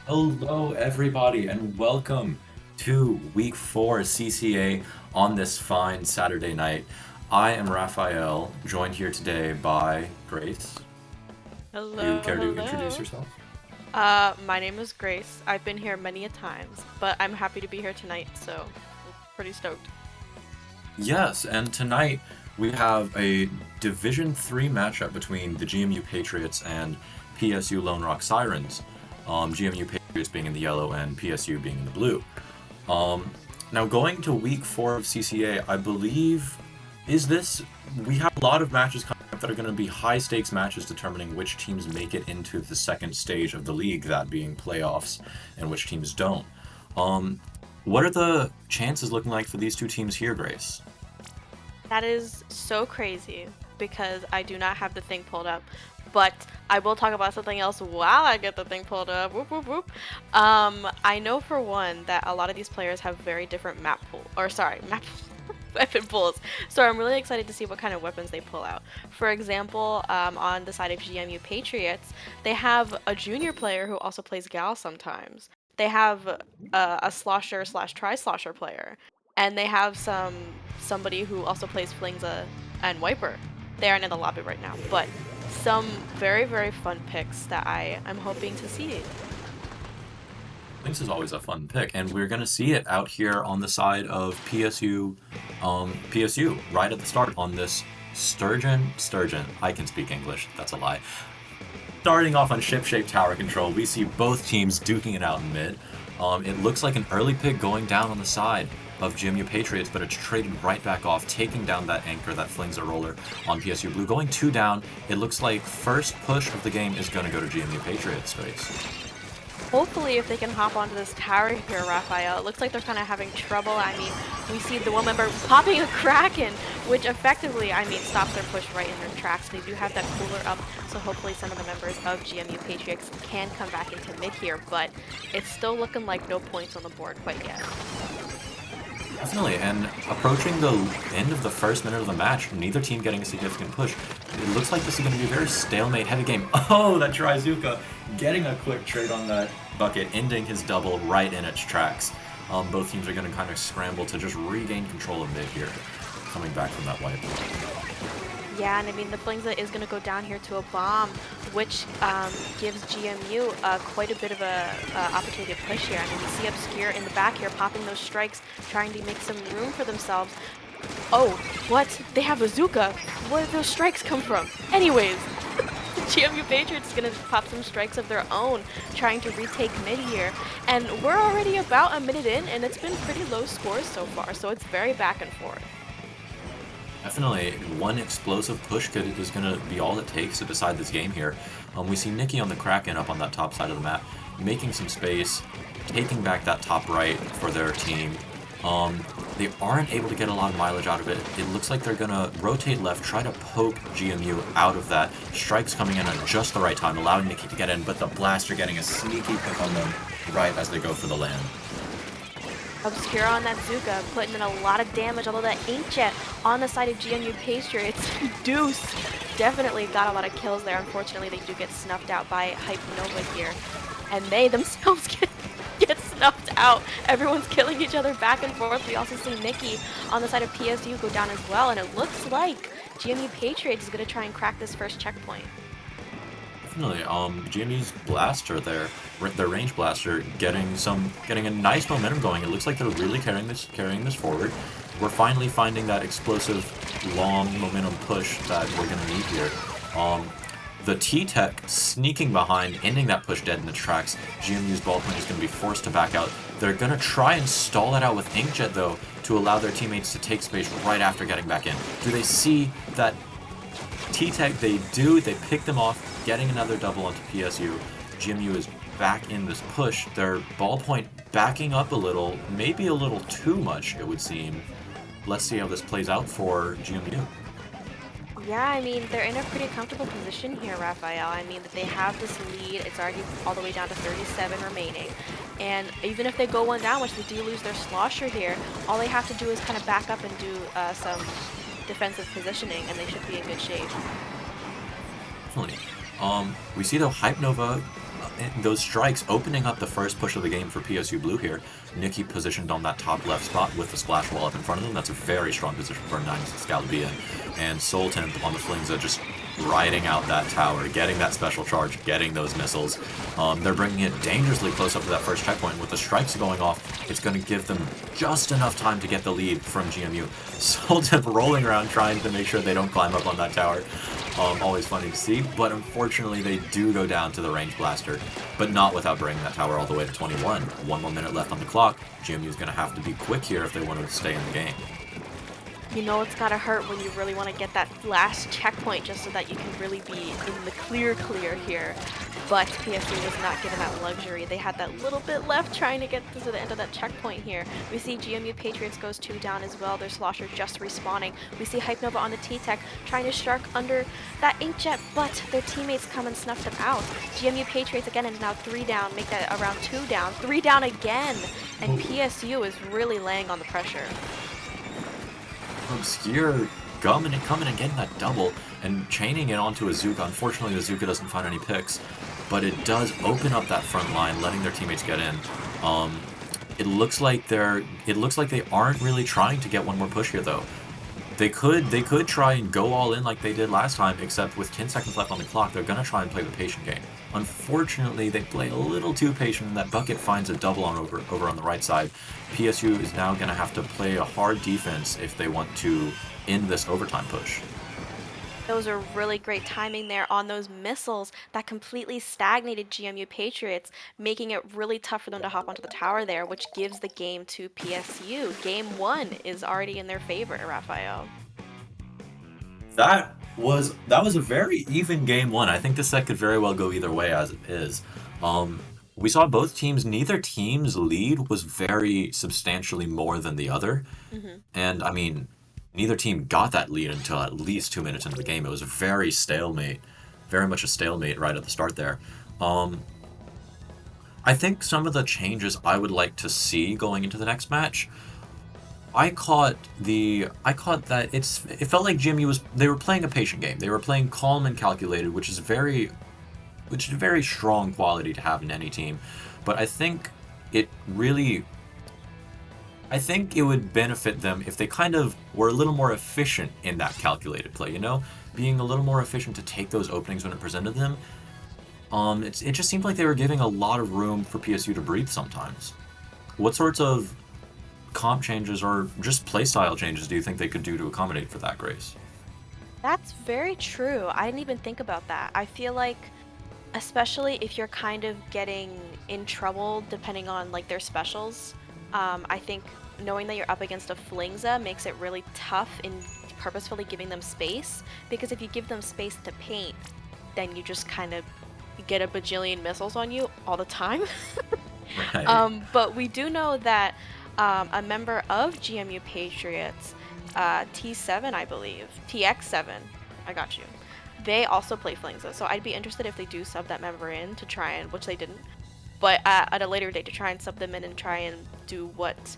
Hello, everybody, and welcome to week 4 CCA on this fine Saturday night. I am Raphael, joined here today by Grace. You Hello, care to introduce hello. yourself? My name is Grace. I've been here many a times, but I'm happy to be here tonight, so pretty stoked. Yes, and tonight we have a Division 3 matchup between the GMU Patriots and PSU Lone Rock Sirens. GMU Patriots being in the yellow and PSU being in the blue. Um, Now going to week 4 of CCA, I believe is this we have a lot of matches coming up that are going to be high stakes matches determining which teams make it into the second stage of the league, that being playoffs, and which teams don't. Um, what are the chances looking like for these two teams here, Grace? That is so crazy because I do not have the thing pulled up, but I will talk about something else while I get the thing pulled up. Whoop whoop whoop. I know for one that a lot of these players have very different map pool, or sorry, map weapon pulls. So I'm really excited to see what kind of weapons they pull out. For example, on the side of GMU Patriots, they have a junior player who also plays Gal sometimes. They have a slosher slash tri slosher player, and they have somebody who also plays Flingza and Wiper. They aren't in the lobby right now, but some very fun picks that I'm hoping to see. Lynx is always a fun pick, and we're going to see it out here on the side of PSU right at the start on this Sturgeon. I can speak English. That's a lie. Starting off on ship-shaped tower control, we see both teams duking it out in mid. It looks like an early pick going down on the side of GMU Patriots, but it's traded right back off, taking down that anchor that flings a roller on PSU Blue. Going two down, it looks like first push of the game is going to go to GMU Patriots space. Hopefully, if they can hop onto this tower here, Raphael, it looks like they're kind of having trouble. I mean, we see the one member popping a Kraken, which effectively, I mean, stops their push right in their tracks. They do have that cooler up, so hopefully some of the members of GMU Patriots can come back into mid here, but it's still looking like no points on the board quite yet. Definitely, and approaching the end of the first minute of the match, neither team getting a significant push. It looks like this is going to be a very stalemate heavy game. Oh, that Trizuka getting a quick trade on that bucket, ending his double right in its tracks. Both teams are going to kind of scramble to just regain control of mid here, coming back from that wipe. Yeah, and I mean, the Flingza is going to go down here to a bomb, which gives GMU quite a bit of a opportunity to push here. I mean, we see Obscure in the back here popping those strikes, trying to make some room for themselves. Oh, what? They have Bazooka. Where did those strikes come from? Anyways, GMU Patriots is going to pop some strikes of their own, trying to retake mid here. And we're already about a minute in, and it's been pretty low scores so far, so it's very back and forth. Definitely, one explosive push is going to be all it takes to decide this game here. We see Nikki on the Kraken up on that top side of the map, making some space, taking back that top right for their team. They aren't able to get a lot of mileage out of it. It looks like they're going to rotate left, try to poke GMU out of that. Strikes coming in at just the right time, allowing Nikki to get in, but the Blaster getting a sneaky pick on them right as they go for the land. Obscure on that Zuka, putting in a lot of damage, although that Inkjet on the side of GMU Patriots, Deuce, definitely got a lot of kills there. Unfortunately, they do get snuffed out by Hype Nova here. And they themselves get snuffed out. Everyone's killing each other back and forth. We also see Nikki on the side of PSU go down as well, and it looks like GMU Patriots is going to try and crack this first checkpoint. Definitely. Jimmy's blaster there, their range blaster, getting a nice momentum going. It looks like they're really carrying this forward. We're finally finding that explosive, long momentum push that we're gonna need here. The T-Tech sneaking behind, ending that push dead in the tracks. GMU's ballpoint is gonna be forced to back out. They're gonna try and stall that out with Inkjet though, to allow their teammates to take space right after getting back in. Do they see that T-Tech? They do. They pick them off, getting another double onto PSU. GMU is back in this push. Their ballpoint backing up a little, maybe a little too much, it would seem. Let's see how this plays out for GMU. Yeah, I mean, they're in a pretty comfortable position here, Raphael. I mean, that they have this lead. It's already all the way down to 37 remaining. And even if they go one down, which they do lose their slosher here, all they have to do is kind of back up and do some defensive positioning, and they should be in good shape. Definitely. We see though Hype Nova those strikes opening up the first push of the game for PSU Blue here. Nikki positioned on that top left spot with the splash wall up in front of them. That's a very strong position for a 9 Scalabian. And Sultan on the Flingza just riding out that tower, getting that special charge, getting those missiles. They're bringing it dangerously close up to that first checkpoint. With the strikes going off, it's going to give them just enough time to get the lead from GMU. Sultan rolling around trying to make sure they don't climb up on that tower. Always funny to see, but unfortunately they do go down to the range blaster, but not without bringing that tower all the way to 21. 1 more minute left on the clock. GMU is going to have to be quick here if they want to stay in the game. You know it's gotta hurt when you really want to get that last checkpoint just so that you can really be in the clear here. But PSU was not given that luxury. They had that little bit left trying to get to the end of that checkpoint here. We see GMU Patriots goes 2 down as well. Their Slosher just respawning. We see Hype Nova on the T-Tech trying to shark under that Inkjet, but their teammates come and snuff them out. GMU Patriots again is now 3 down, make that around 2 down, 3 down again. And PSU is really laying on the pressure. Obscure coming and getting that double and chaining it onto a Zuka. Unfortunately, the Zuka doesn't find any picks, but it does open up that front line, letting their teammates get in. It looks like they aren't really trying to get one more push here though. They could try and go all in like they did last time, except with 10 seconds left on the clock, they're gonna try and play the patient game. Unfortunately, they play a little too patient, and that bucket finds a double on over on the right side. PSU is now gonna have to play a hard defense if they want to end this overtime push. Those are really great timing there on those missiles that completely stagnated GMU Patriots, making it really tough for them to hop onto the tower there, which gives the game to PSU. Game 1 is already in their favor, Raphael. That was a very even game 1. I think this set could very well go either way as it is. We saw both teams, neither team's lead was very substantially more than the other. And I mean, neither team got that lead until at least 2 minutes into the game. It was a very much a stalemate right at the start there. I think some of the changes I would like to see going into the next match, I caught that it felt like GMU they were playing a patient game. They were playing calm and calculated, which is a very strong quality to have in any team. But I think it would benefit them if they kind of were a little more efficient in that calculated play, you know? Being a little more efficient to take those openings when it presented them. It just seemed like they were giving a lot of room for PSU to breathe sometimes. What sorts of comp changes or just playstyle changes do you think they could do to accommodate for that, Grace? That's very true. I didn't even think about that. I feel like, especially if you're kind of getting in trouble depending on like their specials, I think knowing that you're up against a Flingza makes it really tough in purposefully giving them space, because if you give them space to paint, then you just kind of get a bajillion missiles on you all the time. Right. But we do know that a member of GMU Patriots, T7 I believe, TX7, I got you, they also play Flingza, so I'd be interested if they do sub that member in to try and, which they didn't, but at a later date to try and sub them in and try and do what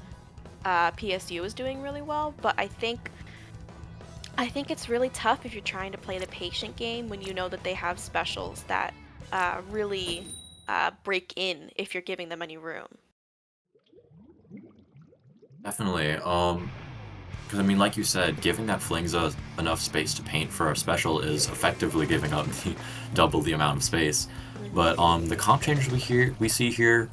PSU is doing really well. But I think it's really tough if you're trying to play the patient game when you know that they have specials that really break in if you're giving them any room. Definitely. Because I mean, like you said, giving that Flingza enough space to paint for a special is effectively giving up double the amount of space. But the comp changes we see here,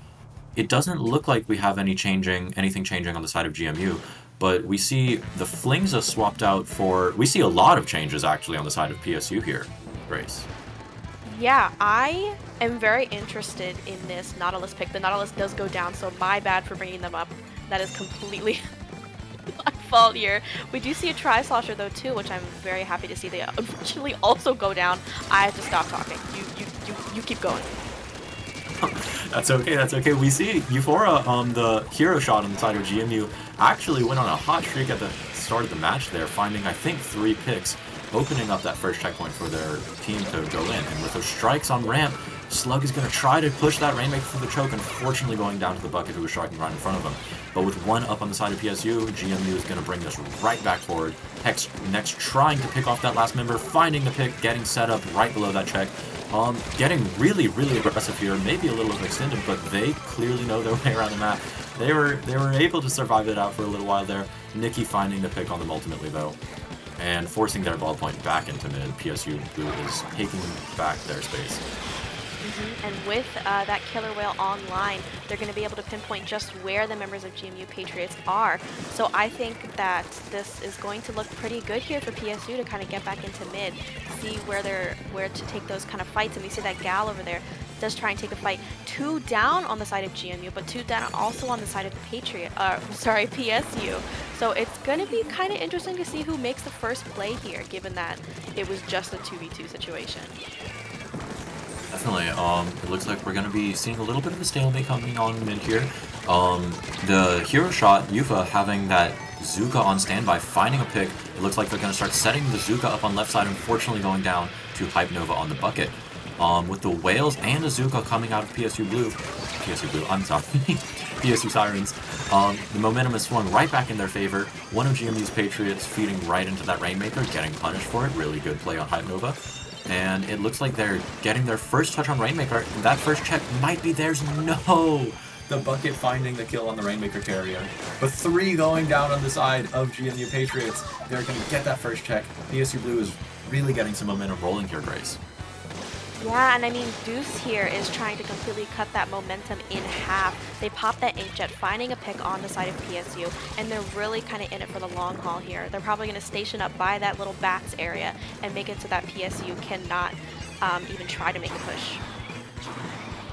it doesn't look like we have anything changing on the side of GMU. But we see the Flingza swapped out for. We see a lot of changes actually on the side of PSU here, Grace. Yeah, I am very interested in this Nautilus pick. The Nautilus does go down, so my bad for bringing them up. That is completely my fault here. We do see a Tri-Slosher though too, which I'm very happy to see. They unfortunately also go down. I have to stop talking. You keep going. That's okay. We see Euphora on the hero shot on the side of GMU actually went on a hot streak at the start of the match there, finding I think 3 picks, opening up that first checkpoint for their team to go in. And with those strikes on ramp, Slug is going to try to push that Rainmaker through the choke, unfortunately going down to the bucket who was sharking right in front of him. But with 1 up on the side of PSU, GMU is going to bring this right back forward. Hex next trying to pick off that last member, finding the pick, getting set up right below that check. Getting really, really aggressive here, maybe a little extended, but they clearly know their way around the map. They were able to survive it out for a little while there. Nikki finding the pick on them ultimately though, and forcing their ball point back into mid. PSU Blue is taking back their space. And with that killer whale online, they're going to be able to pinpoint just where the members of GMU Patriots are. So I think that this is going to look pretty good here for PSU to kind of get back into mid, see where to take those kind of fights. And we see that Gal over there does try and take a fight. 2 down on the side of GMU, but 2 down also on the side of the PSU. So it's going to be kind of interesting to see who makes the first play here, given that it was just a 2v2 situation. Definitely. It looks like we're gonna be seeing a little bit of a stalemate coming on mid here. The hero shot, Yufa having that Zuka on standby, finding a pick. It looks like they're gonna start setting the Zuka up on left side, unfortunately going down to Hype Nova on the bucket. With the Whales and Azuka coming out of PSU Blue, I'm sorry, PSU Sirens, the momentum is swung right back in their favor. One of GMU's Patriots feeding right into that Rainmaker, getting punished for it. Really good play on Hype Nova. And it looks like they're getting their first touch on Rainmaker. That first check might be theirs. No! The bucket finding the kill on the Rainmaker carrier. But 3 going down on the side of GMU Patriots. They're going to get that first check. PSU Blue is really getting some momentum rolling here, Grace. Yeah, and I mean, Deuce here is trying to completely cut that momentum in half. They pop that Inkjet, finding a pick on the side of PSU, and they're really kind of in it for the long haul here. They're probably going to station up by that little bats area and make it so that PSU cannot even try to make a push.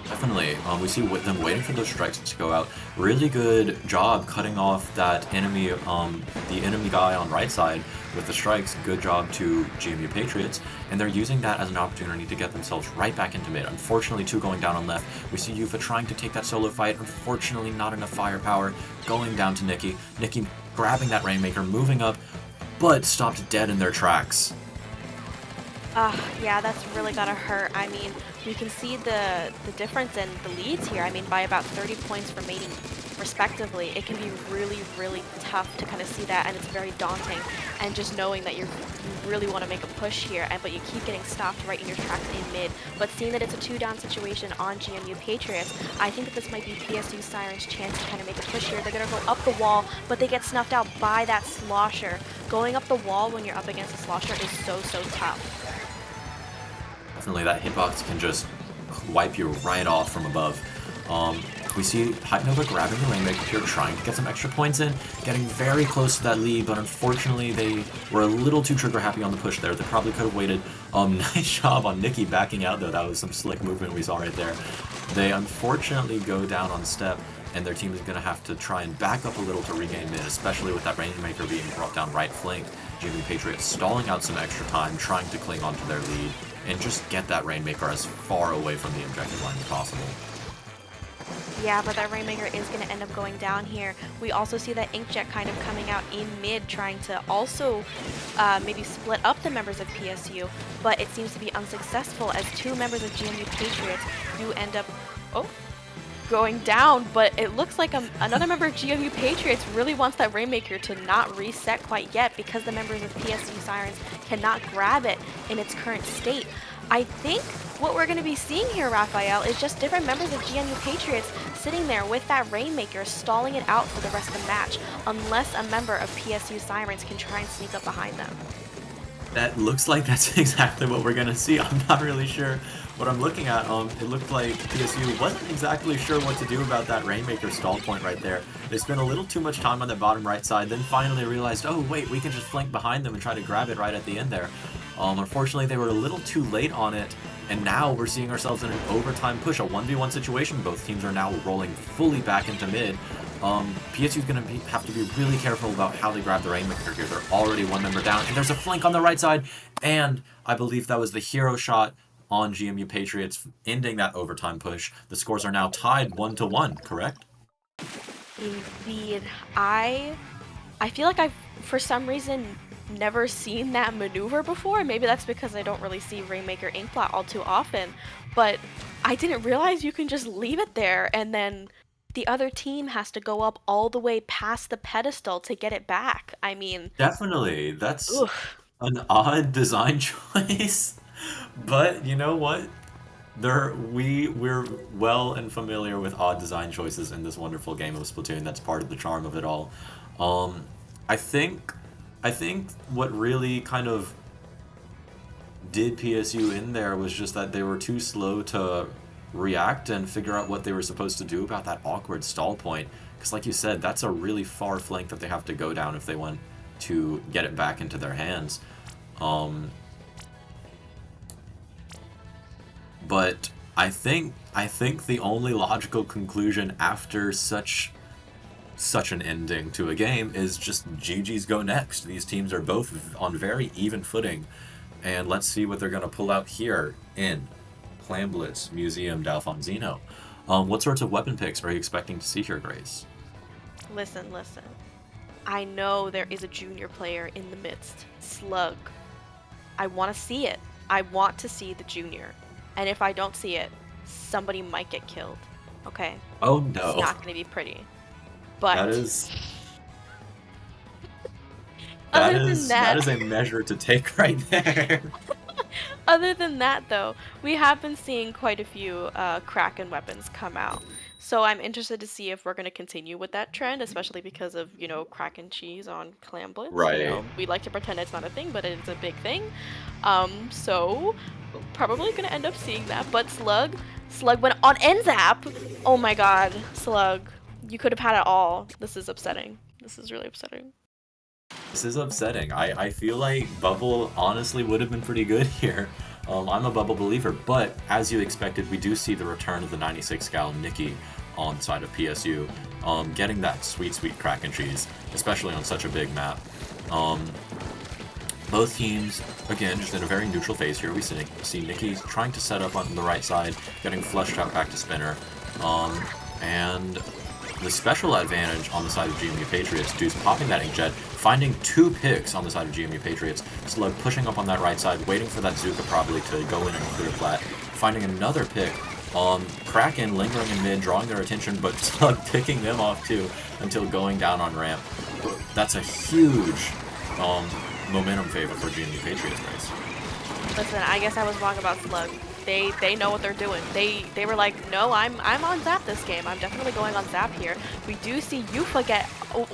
Definitely. We see them waiting for those strikes to go out. Really good job cutting off that enemy, the enemy guy on right side with the strikes. Good job to GMU Patriots. And they're using that as an opportunity to get themselves right back into mid. Unfortunately, 2 going down on left. We see Yufa trying to take that solo fight. Unfortunately, not enough firepower. Going down to Nikki. Nikki grabbing that Rainmaker, moving up, but stopped dead in their tracks. Yeah, that's really gotta hurt. I mean, we can see the difference in the leads here. I mean, by about 30 points remaining respectively, it can be really, really tough to kind of see that, and it's very daunting. And just knowing that you really want to make a push here, but you keep getting stopped right in your tracks in mid. But seeing that it's a 2-down situation on GMU Patriots, I think that this might be PSU Sirens' chance to kind of make a push here. They're gonna go up the wall, but they get snuffed out by that slosher. Going up the wall when you're up against a slosher is so tough. Definitely, that hitbox can just wipe you right off from above. We see Hype Nova grabbing the Rainmaker here, trying to get some extra points in, getting very close to that lead, but unfortunately they were a little too trigger happy on the push there. They probably could have waited. Nice job on Nikki backing out though. That was some slick movement we saw right there. They unfortunately go down on step, and their team is going to have to try and back up a little to regain mid, especially with that Rainmaker being brought down right flank. GMU Patriots stalling out some extra time, trying to cling onto their lead, and just get that Rainmaker as far away from the objective line as possible. Yeah, but that Rainmaker is going to end up going down here. We also see that Inkjet kind of coming out in mid, trying to also maybe split up the members of PSU, but it seems to be unsuccessful as 2 members of GMU Patriots do end up going down, but it looks like another member of GMU Patriots really wants that Rainmaker to not reset quite yet because the members of PSU Sirens cannot grab it in its current state. I think what we're going to be seeing here, Raphael, is just different members of GMU Patriots sitting there with that Rainmaker, stalling it out for the rest of the match, unless a member of PSU Sirens can try and sneak up behind them. That looks like that's exactly what we're going to see. I'm not really sure what I'm looking at. It looked like PSU wasn't exactly sure what to do about that Rainmaker stall point right there. They spent a little too much time on the bottom right side, then finally realized, oh wait, we can just flank behind them and try to grab it right at the end there. Unfortunately, they were a little too late on it, and now we're seeing ourselves in an overtime push, a 1v1 situation. Both teams are now rolling fully back into mid. PSU's going to have to be really careful about how they grab the Rainmaker here. They're already 1 member down, and there's a flank on the right side, and I believe that was the hero shot on GMU Patriots, ending that overtime push. The scores are now tied 1-1, correct? Indeed. I feel like I've, for some reason, never seen that maneuver before. Maybe that's because I don't really see Rainmaker Inkblot all too often, but I didn't realize you can just leave it there and then the other team has to go up all the way past the pedestal to get it back. I mean, Definitely. That's oof. an odd design choice, but you know what? we're well and familiar with odd design choices in this wonderful game of Splatoon. That's part of the charm of it all. Um, I think I think what really kind of did PSU in there was just that they were too slow to react and figure out what they were supposed to do about that awkward stall point. Because, like you said, that's a really far flank that they have to go down if they want to get it back into their hands. Um, but I think the only logical conclusion after such an ending to a game is just GG's go next. These teams are both on very even footing, and let's see what they're going to pull out here in Clamblitz Museum d'Alfonzino. What sorts of weapon picks are you expecting to see here, Grace? Listen, listen. I know there is a junior player in the midst. Slug. I want to see it. I want to see the junior. And if I don't see it, somebody might get killed. Okay? Oh It's no, not going to be pretty. that But is that other than is that that, is a measure to take right there. other than that though, we have been seeing quite a few Kraken weapons come out. So I'm interested to see if we're going to continue with that trend, especially because of, Kraken cheese on Clam Blitz. Right. We like to pretend it's not a thing, but it's a big thing. So probably gonna end up seeing that. But Slug went on NZAP. Oh my God, Slug, you could have had it all. This is upsetting. This is really upsetting. This is upsetting. I feel like Bubble honestly would have been pretty good here. I'm a Bubble believer, but as you expected, we do see the return of the 96 gal Nikki on the side of PSU, getting that sweet, sweet Kraken cheese, especially on such a big map. Um, Both teams, again, just in a very neutral phase here. We see Nikki trying to set up on the right side, getting flushed out back to Spinner. And the special advantage on the side of GMU Patriots, Deuce popping that inkjet, finding two picks on the side of GMU Patriots, Slug pushing up on that right side, waiting for that Zuka probably to go in and clear flat, finding another pick. Kraken lingering in mid, drawing their attention, but Slug picking them off too until going down on ramp. That's a huge momentum favor for GMU Patriots, guys. Listen, I guess I was wrong about Slug. They know what they're doing. They were like, no, I'm on Zap this game. I'm definitely going on Zap here. We do see Yufa get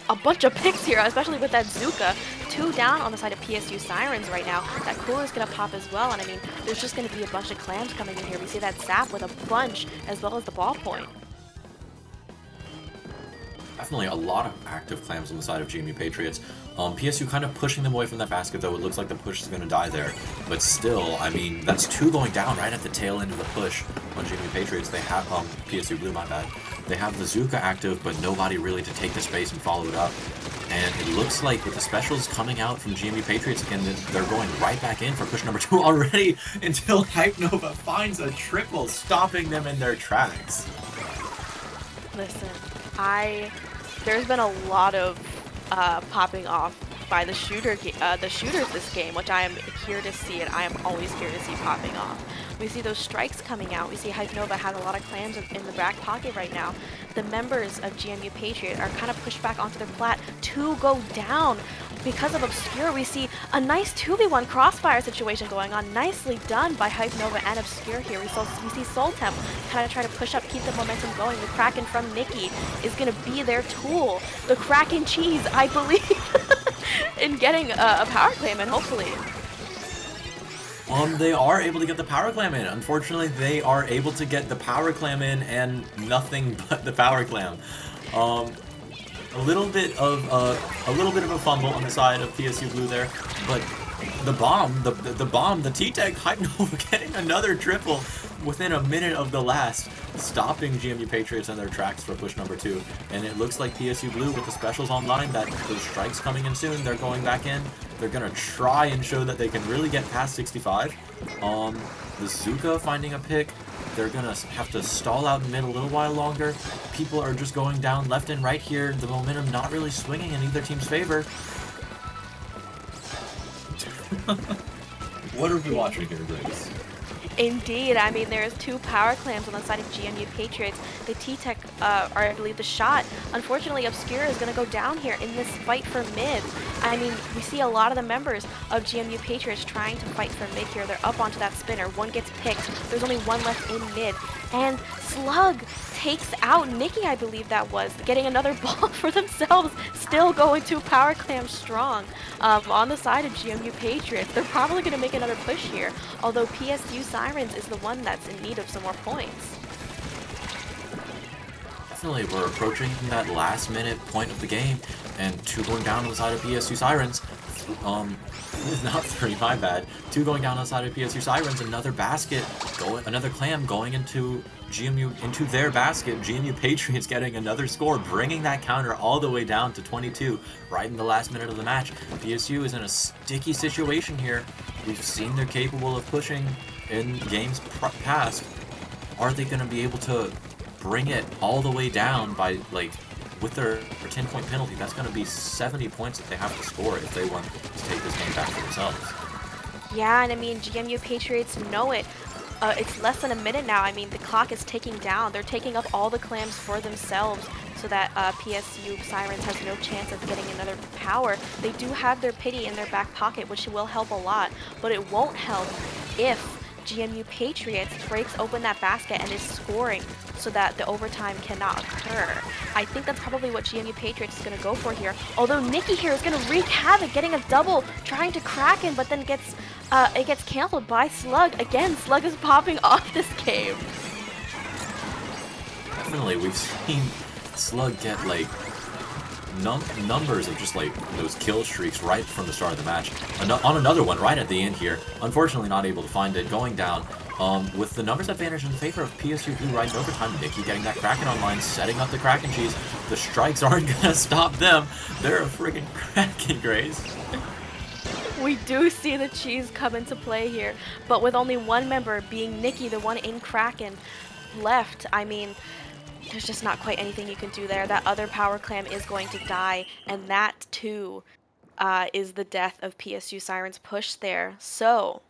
a bunch of picks here, especially with that Zuka. 2 down on the side of PSU Sirens right now. That cooler's gonna pop as well, and I mean, there's just gonna be a bunch of clams coming in here. We see that Zap with a bunch, as well as the ballpoint. Definitely a lot of active clams on the side of GMU Patriots. PSU kind of pushing them away from that basket, though. It looks like the push is going to die there. But still, I mean, that's 2 going down right at the tail end of the push on GMU Patriots. They have, PSU Blue, my bad. They have the Zuka active, but nobody really to take the space and follow it up. And it looks like with the specials coming out from GMU Patriots again, they're going right back in for push number 2 already until Hype Nova finds a triple, stopping them in their tracks. Listen, there's been a lot of popping off by the shooters this game, which I am here to see, and I am always here to see popping off. We see those strikes coming out. We see Hypenova has a lot of clams in the back pocket right now. The members of GMU Patriot are kind of pushed back onto their plat to go down. Because of Obscure, we see a nice 2v1 crossfire situation going on. Nicely done by Hypenova and Obscure here. We see Soltemp kind of try to push up, keep the momentum going. The Kraken from Nikki is going to be their tool. The Kraken cheese, I believe, in getting a power claim, and hopefully. They are able to get the power clam in. Unfortunately, they are able to get the power clam in and nothing but the power clam. A little bit of a fumble on the side of PSU Blue there, but the bomb, the T-Tech Hype Nova getting another triple within a minute of the last, stopping GMU Patriots in their tracks for push number 2. And it looks like PSU Blue with the specials online, that those strikes coming in soon, they're going back in. They're gonna try and show that they can really get past 65. The Zuka finding a pick. They're gonna have to stall out in mid a little while longer. People are just going down left and right here. The momentum not really swinging in either team's favor. What are we watching here, Grace? Indeed, I mean, there's two power clams on the side of GMU Patriots. The T-Tech, or I believe the shot. Unfortunately, Obscura is going to go down here in this fight for mid. I mean, we see a lot of the members of GMU Patriots trying to fight for mid here. They're up onto that spinner. One gets picked. There's only one left in mid. And Slug takes out Nikki, I believe that was, getting another ball for themselves. Still going to power clam strong on the side of GMU Patriots. They're probably going to make another push here, although PSU Sirens is the one that's in need of some more points. Definitely, we're approaching that last minute point of the game, and two going down on the side of PSU Sirens. Not three, my bad. Two going down on the side of PSU Sirens, another basket, another clam going into GMU, into their basket. GMU Patriots getting another score, bringing that counter all the way down to 22, right in the last minute of the match. PSU is in a sticky situation here. We've seen they're capable of pushing in games past. Are they going to be able to bring it all the way down by, like, with their 10-point penalty? That's going to be 70 points that they have to score if they want to take this game back for themselves. Yeah, and I mean, GMU Patriots know it. It's less than a minute now. I mean, the clock is ticking down. They're taking up all the clams for themselves so that PSU Sirens has no chance of getting another power. They do have their pity in their back pocket, which will help a lot, but it won't help if GMU Patriots breaks open that basket and is scoring so that the overtime cannot occur. I think that's probably what GMU Patriots is going to go for here. Although Nikki here is going to wreak havoc, getting a double, trying to crack in, but then it gets canceled by Slug. Again, Slug is popping off this game. Definitely, we've seen Slug get, like, numbers of just, like, those kill streaks right from the start of the match. On another one right at the end here, unfortunately not able to find it, going down. With the numbers advantage in favor of PSU Blue right in overtime, Nikki getting that Kraken online, setting up the Kraken cheese. The strikes aren't gonna stop them. They're a friggin' Kraken, Grace. We do see the cheese come into play here, but with only one member, being Nikki, the one in Kraken, left, I mean, there's just not quite anything you can do there. That other power clam is going to die, and that too is the death of PSU Sirens push there. So,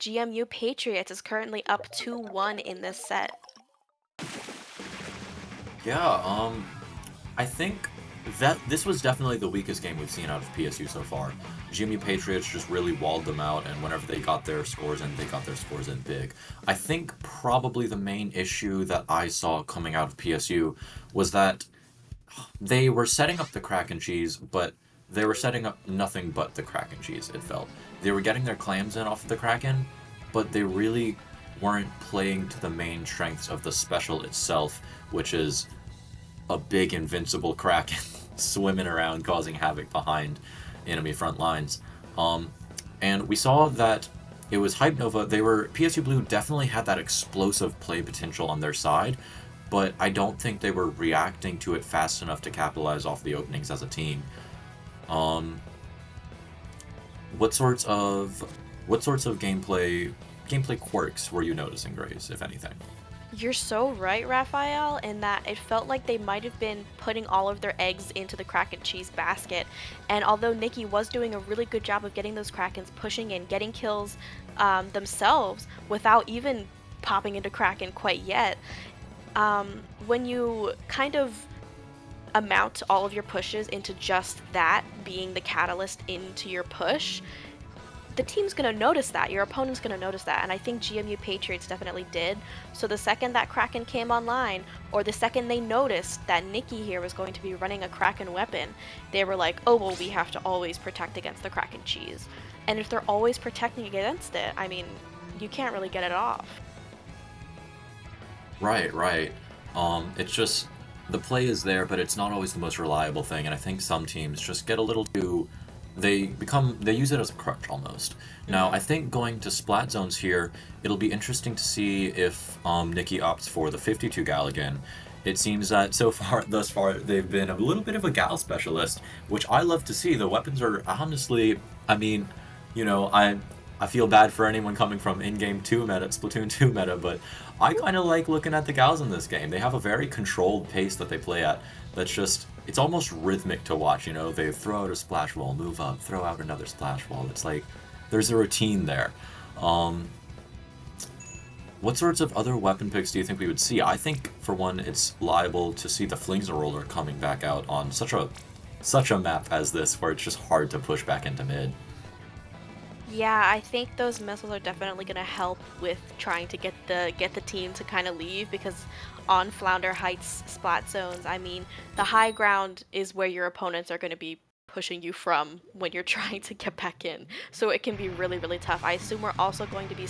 GMU Patriots is currently up 2-1 in this set. Yeah, I think that this was definitely the weakest game we've seen out of PSU so far. GMU Patriots just really walled them out, and whenever they got their scores in, they got their scores in big. I think probably the main issue that I saw coming out of PSU was that they were setting up the Kraken cheese, but they were setting up nothing but the Kraken cheese, it felt. They were getting their clams in off of the Kraken, but they really weren't playing to the main strengths of the special itself, which is a big invincible Kraken swimming around causing havoc behind enemy front lines. And we saw that it was Hype Nova. PSU Blue definitely had that explosive play potential on their side, but I don't think they were reacting to it fast enough to capitalize off the openings as a team. What sorts of gameplay quirks were you noticing, Grace, if anything? You're so right, Raphael, in that it felt like they might have been putting all of their eggs into the Kraken cheese basket. And although Nikki was doing a really good job of getting those Krakens pushing in, getting kills themselves without even popping into Kraken quite yet, when you kind of amount all of your pushes into just that being the catalyst into your push, the team's going to notice that. Your opponent's going to notice that. And I think GMU Patriots definitely did. So the second that Kraken came online, or the second they noticed that Nikki here was going to be running a Kraken weapon, they were like, oh, well, we have to always protect against the Kraken cheese. And if they're always protecting against it, I mean, you can't really get it off. Right. It's just, the play is there, but it's not always the most reliable thing, and I think some teams just get a little too... They use it as a crutch almost. Now, I think going to splat zones here, it'll be interesting to see if Nikki opts for the 52 gal again. It seems that thus far, they've been a little bit of a gal specialist, which I love to see. The weapons are honestly, I mean, you know, I feel bad for anyone coming from in-game 2 meta, Splatoon 2 meta, but I kind of like looking at the gals in this game. They have a very controlled pace that they play at that's just, it's almost rhythmic to watch, you know? They throw out a splash wall, move up, throw out another splash wall. It's like, there's a routine there. What sorts of other weapon picks do you think we would see? I think, for one, it's liable to see the Flingza Roller coming back out on such a map as this, where it's just hard to push back into mid. Yeah, I think those missiles are definitely going to help with trying to get the team to kind of leave because on Flounder Heights splat zones, I mean, the high ground is where your opponents are going to be pushing you from when you're trying to get back in. So it can be really, really tough. I assume we're also going to be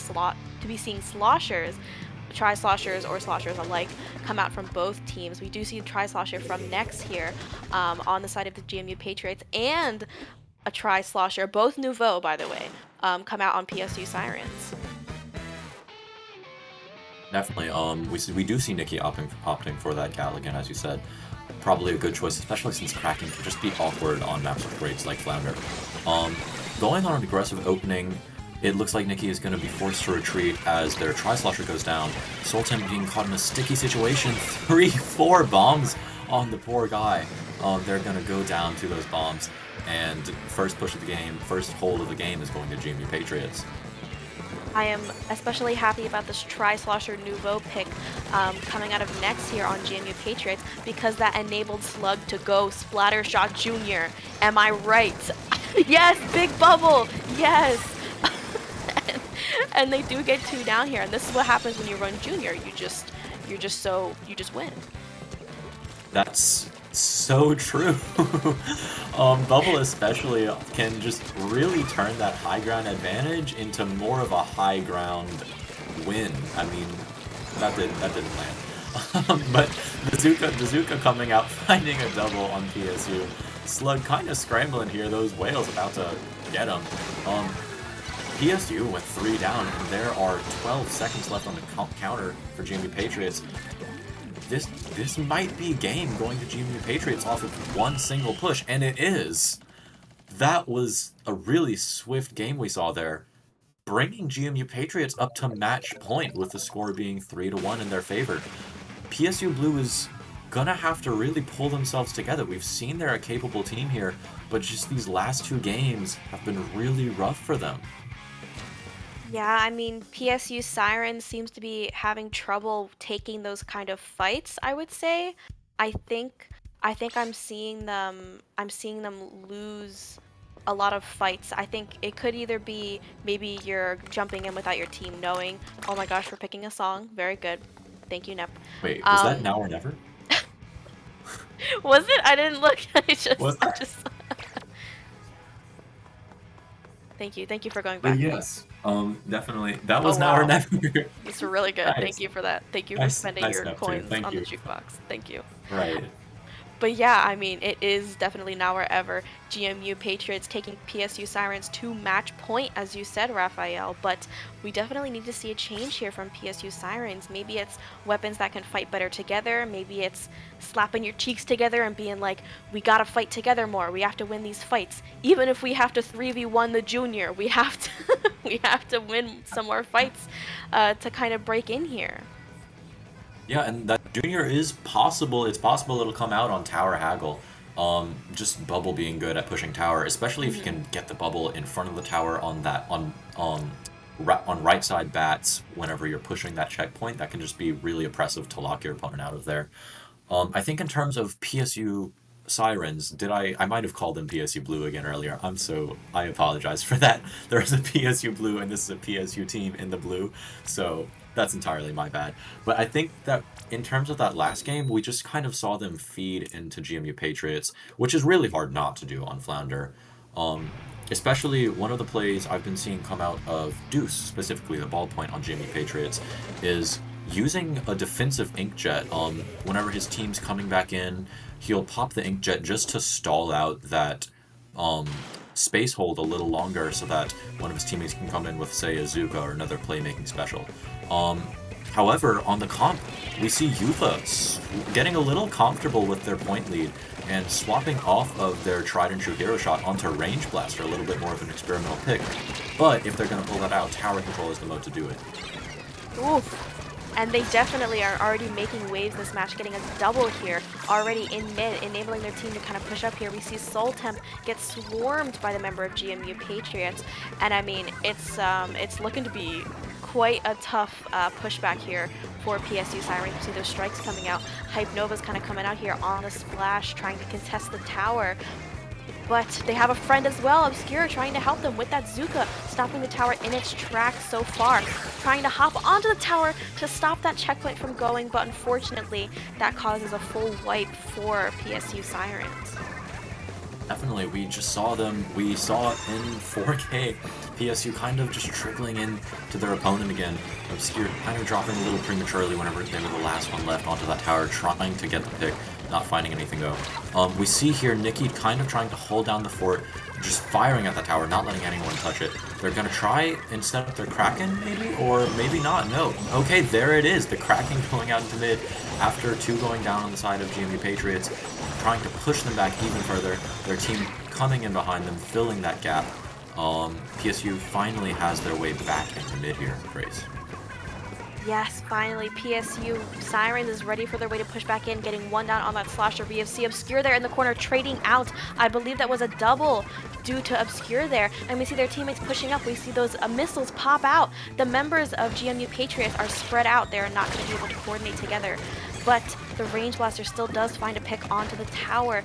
seeing sloshers, tri-sloshers or sloshers alike come out from both teams. We do see a tri-slosher from Nex here on the side of the GMU Patriots and a tri-slosher, both nouveau by the way, come out on PSU Sirens. Definitely. We do see Nikki opting for that Galligan, as you said. Probably a good choice, especially since Kraken can just be awkward on maps with grades like Flounder. Going on an aggressive opening, it looks like Nikki is going to be forced to retreat as their Tri-Slosher goes down. Sultan being caught in a sticky situation. 3-4 bombs on the poor guy. They're going to go down to those bombs. And first push of the game, first hold of the game is going to GMU Patriots. I am especially happy about this Tri-Slosher Nouveau pick coming out of Nex here on GMU Patriots because that enabled Slug to go Splattershot Jr. Am I right? Yes, big bubble! Yes! and they do get 2 down here, and this is what happens when you run Junior. You just win. That's so true. Bubble especially can just really turn that high ground advantage into more of a high ground win. I mean, that didn't land. But Bazooka coming out, finding a double on PSU. Slug kind of scrambling here. Those whales about to get him. PSU went 3 down, and there are 12 seconds left on the counter for GMU Patriots. This might be game going to GMU Patriots off of one single push, and it is. That was a really swift game we saw there, bringing GMU Patriots up to match point with the score being 3-1 in their favor. PSU Blue is gonna have to really pull themselves together. We've seen they're a capable team here, but just these last 2 games have been really rough for them. Yeah, I mean, PSU Sirens seems to be having trouble taking those kind of fights, I would say. I think I'm seeing them lose a lot of fights. I think it could either be maybe you're jumping in without your team knowing. Oh my gosh, we're picking a song. Very good. Thank you, Nep. Wait, was that Um, now or never? was it? I didn't look. Was I that? just. Thank you. Thank you for going But back. yes, definitely. That Oh was now or wow. never. These are really good. Thank Nice. you for that. Thank you for Nice, spending nice your step too. coins Thank on the you. jukebox. Thank you. Right. But yeah, I mean, it is definitely now or ever. GMU Patriots taking PSU Sirens to match point, as you said, Raphael. But we definitely need to see a change here from PSU Sirens. Maybe it's weapons that can fight better together. Maybe it's slapping your cheeks together and being like, we gotta fight together more. We have to win these fights. Even if we have to 3v1 the junior, we have to we have to win some more fights to kind of break in here. Yeah, and that junior is possible. It's possible it'll come out on Tower Haggle. Just Bubble being good at pushing tower, especially if you Hmm. can get the bubble in front of the tower on that on right side bats whenever you're pushing that checkpoint. That can just be really oppressive to lock your opponent out of there. I think in terms of PSU Sirens, I might have called them PSU Blue again earlier. I apologize for that. There is a PSU Blue and this is a PSU team in the blue, so that's entirely my bad. But I think that in terms of that last game, we just kind of saw them feed into GMU Patriots, which is really hard not to do on Flounder. Um, Especially one of the plays I've been seeing come out of Deuce, specifically the ballpoint on GMU Patriots, is using a defensive inkjet. Whenever his team's coming back in, he'll pop the inkjet just to stall out that um, space hold a little longer so that one of his teammates can come in with, say, a Zuka or another playmaking special. Um, However, on the comp, we see Yufa getting a little comfortable with their point lead and swapping off of their tried and true hero shot onto Range Blaster, a little bit more of an experimental pick. But if they're going to pull that out, Tower Control is the mode to do it. Oof. And they definitely are already making waves this match, getting a double here, already in mid, enabling their team to kind of push up here. We see Soul Temp get swarmed by the member of GMU Patriots, and I mean, it's looking to be quite a tough pushback here for PSU Sirens. You see those strikes coming out. Hype Nova's kind of coming out here on the splash, trying to contest the tower. But they have a friend as well, Obscure, trying to help them with that Zuka, stopping the tower in its tracks so far, trying to hop onto the tower to stop that checkpoint from going, but unfortunately, that causes a full wipe for PSU Sirens. Definitely, we just saw them. We saw in 4K PSU kind of just trickling in to their opponent again. Obscure kind of dropping a little prematurely whenever they were the last one left onto that tower, trying to get the pick, not finding anything though. We see here Nikki kind of trying to hold down the fort, just firing at the tower, not letting anyone touch it. They're gonna try and set up their Kraken, maybe? Or maybe not, no. Okay, there it is, the Kraken going out into mid after 2 going down on the side of GMU Patriots, trying to push them back even further. Their team coming in behind them, filling that gap. PSU finally has their way back into mid here, Grace. Yes, finally, PSU Sirens is ready for their way to push back in, getting one down on that slasher. VFC Obscure there in the corner, trading out. I believe that was a double due to Obscure there. And we see their teammates pushing up. We see those missiles pop out. The members of GMU Patriots are spread out. They are not going to be able to coordinate together. But the Range Blaster still does find a pick onto the tower.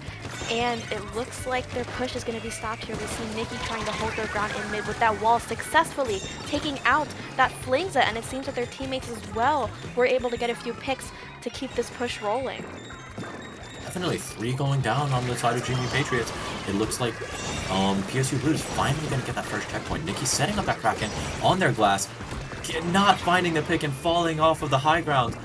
And it looks like their push is going to be stopped here. We see Nikki trying to hold their ground in mid with that wall, successfully taking out that Flingza. And it seems that their teammates as well were able to get a few picks to keep this push rolling. Definitely 3 going down on the side of GMU Patriots. It looks like PSU Blue is finally going to get that first checkpoint. Nikki setting up that Kraken on their glass, not finding the pick and falling off of the high ground.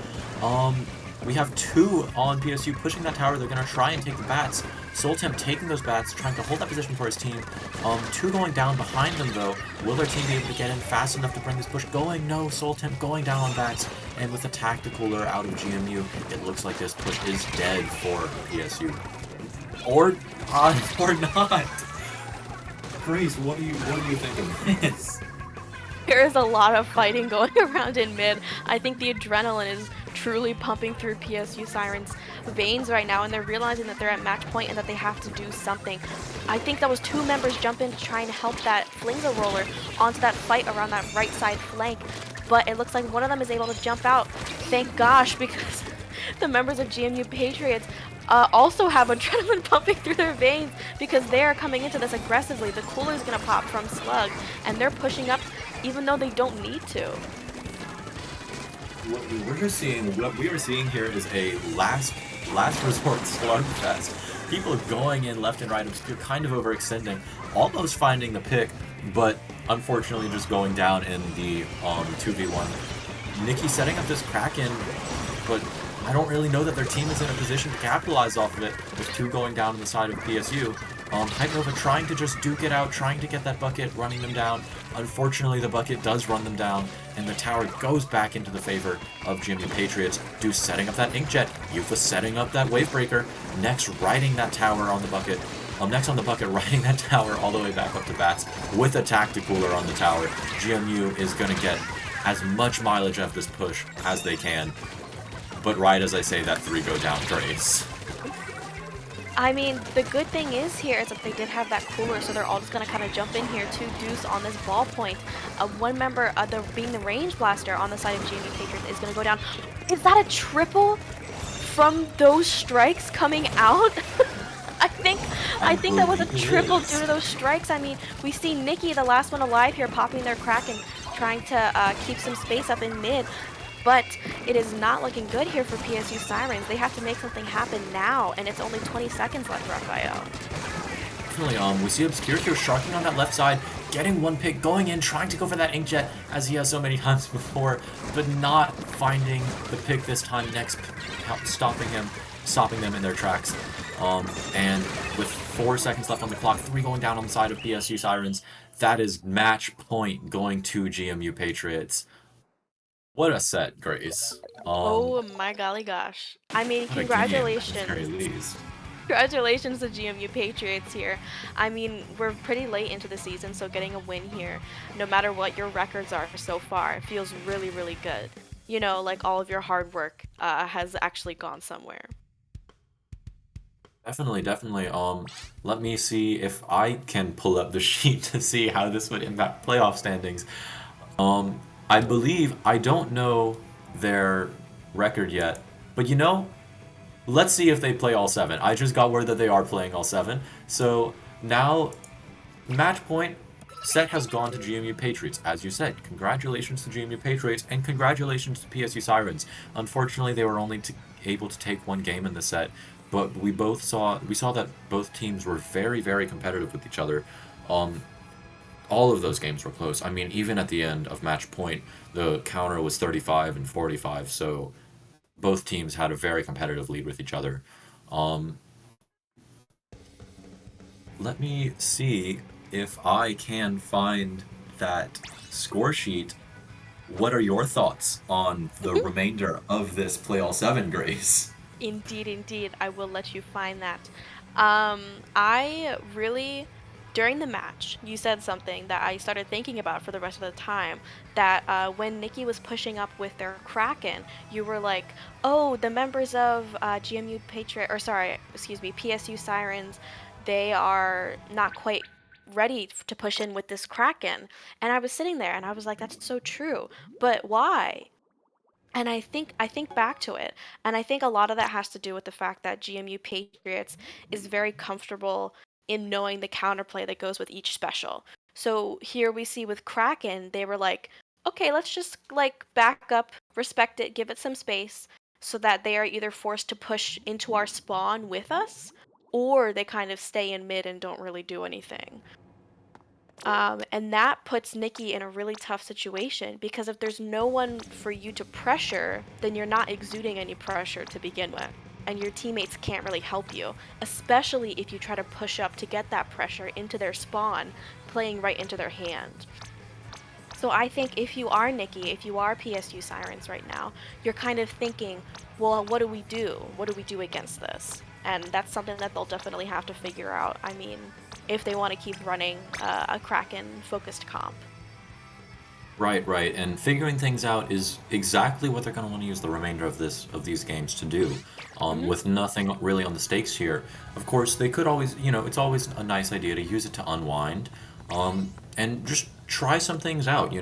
We have 2 on PSU pushing that tower. They're going to try and take the bats. Soltemp taking those bats, trying to hold that position for his team. 2 going down behind them, though. Will their team be able to get in fast enough to bring this push going? No, Soltemp going down on bats. And with a tacticaler out of GMU, it looks like this push is dead for PSU. Or not. Grace, what do you think of this? There is a lot of fighting going around in mid. I think the adrenaline is truly pumping through PSU Sirens' veins right now, and they're realizing that they're at match point and that they have to do something. I think that was 2 members jump in trying to help that Flingza roller onto that fight around that right side flank, but it looks like one of them is able to jump out. Thank gosh, because the members of GMU Patriots also have adrenaline pumping through their veins because they are coming into this aggressively. The cooler is going to pop from Slug, and they're pushing up even though they don't need to. What we are seeing here is a last resort slugfest. People going in left and right, Obscure kind of overextending, almost finding the pick, but unfortunately just going down in the 2v1. Nikki setting up this Kraken, but I don't really know that their team is in a position to capitalize off of it, with 2 going down on the side of PSU. Hype Nova trying to just duke it out, trying to get that bucket, running them down. Unfortunately, the bucket does run them down, and the tower goes back into the favor of GMU Patriots. Deuce setting up that Inkjet, Yufa setting up that Wavebreaker, next riding that tower on the bucket. Next on the bucket, riding that tower all the way back up to bats with a Tacticooler on the tower. GMU is going to get as much mileage out of this push as they can. But right as I say that, 3 go down, Grace. I mean, the good thing is here is that they did have that cooler, so they're all just going to kind of jump in here to Deuce on this ball point. One member, being the Range Blaster on the side of GMU Patriots, is going to go down. Is that a triple from those strikes coming out? I think that was a triple due to those strikes. I mean, we see Nikki, the last one alive here, popping their Kraken, trying to keep some space up in mid. But it is not looking good here for PSU Sirens. They have to make something happen now, and it's only 20 seconds left, Raphael. Definitely, we see Obscure here sharking on that left side, getting one pick, going in, trying to go for that Inkjet, as he has so many times before, but not finding the pick this time, next stopping them in their tracks. And with 4 seconds left on the clock, 3 going down on the side of PSU Sirens, that is match point going to GMU Patriots. What a set, Grace. Oh my golly gosh. I mean, what a congratulations. game, at the very least. Congratulations to GMU Patriots here. I mean, we're pretty late into the season, so getting a win here, no matter what your records are so far, feels really, really good. You know, like all of your hard work has actually gone somewhere. Definitely. Let me see if I can pull up the sheet to see how this would impact playoff standings. I believe, I don't know their record yet, but let's see if they play all seven. I just got word that they are playing all seven. So now, match point, set has gone to GMU Patriots. As you said, congratulations to GMU Patriots and congratulations to PSU Sirens. Unfortunately, they were only able to take one game in the set, but we saw that both teams were very, very competitive with each other. Um, all of those games were close. I mean, even at the end of match point, the counter was 35 and 45, so both teams had a very competitive lead with each other. Um, Let me see if I can find that score sheet. What are your thoughts on the remainder of this Play All 7, Grace? Indeed, indeed. I will let you find that. I really, during the match, you said something that I started thinking about for the rest of the time. That when Nikki was pushing up with their Kraken, you were like, "Oh, the members of GMU Patriot, or sorry, excuse me, PSU Sirens, they are not quite ready to push in with this Kraken." And I was sitting there, and I was like, "That's so true." But why? And I think back to it, and I think a lot of that has to do with the fact that GMU Patriots is very comfortable in knowing the counterplay that goes with each special. So here we see with Kraken, they were like, okay, let's just like back up, respect it, give it some space, so that they are either forced to push into our spawn with us, or they kind of stay in mid and don't really do anything. And that puts Nikki in a really tough situation because if there's no one for you to pressure, then you're not exuding any pressure to begin with. And your teammates can't really help you, especially if you try to push up to get that pressure into their spawn, playing right into their hand. So I think if you are Nikki, if you are PSU Sirens right now, you're kind of thinking, well, what do we do? What do we do against this? And that's something that they'll definitely have to figure out. I mean, if they want to keep running a Kraken focused comp. Right, right. And figuring things out is exactly what they're going to want to use the remainder of these games to do. Hmm. With nothing really on the stakes here. Of course, they could always, it's always a nice idea to use it to unwind, and just try some things out.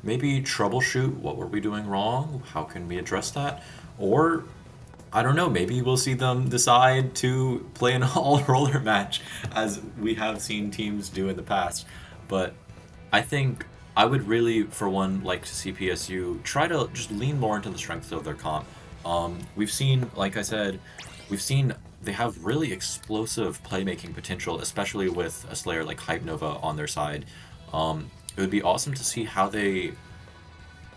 Maybe troubleshoot what were we doing wrong? How can we address that? Or I don't know, maybe we'll see them decide to play an all roller match as we have seen teams do in the past. But I think I would really, for one, like to see PSU try to just lean more into the strengths of their comp. We've seen, like I said, we've seen they have really explosive playmaking potential, especially with a Slayer like Hype Nova on their side. It would be awesome to see how they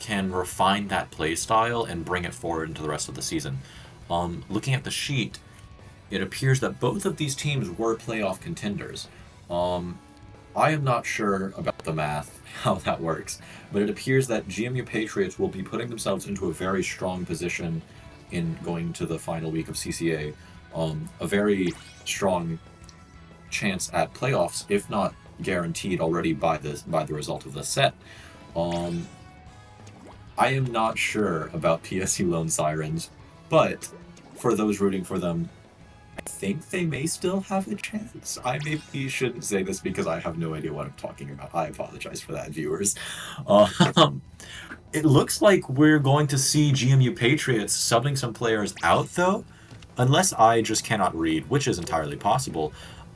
can refine that play style and bring it forward into the rest of the season. Looking at the sheet, it appears that both of these teams were playoff contenders. Um, I am not sure about the math, how that works, but it appears that GMU Patriots will be putting themselves into a very strong position in going to the final week of CCA. A very strong chance at playoffs, if not guaranteed already by the result of the set. Um, I am not sure about PSU Lone Sirens, but for those rooting for them, I think they may still have a chance. I maybe shouldn't say this because I have no idea what I'm talking about. I apologize for that, viewers. Um, it looks like we're going to see GMU Patriots subbing some players out, though. Unless I just cannot read, which is entirely possible,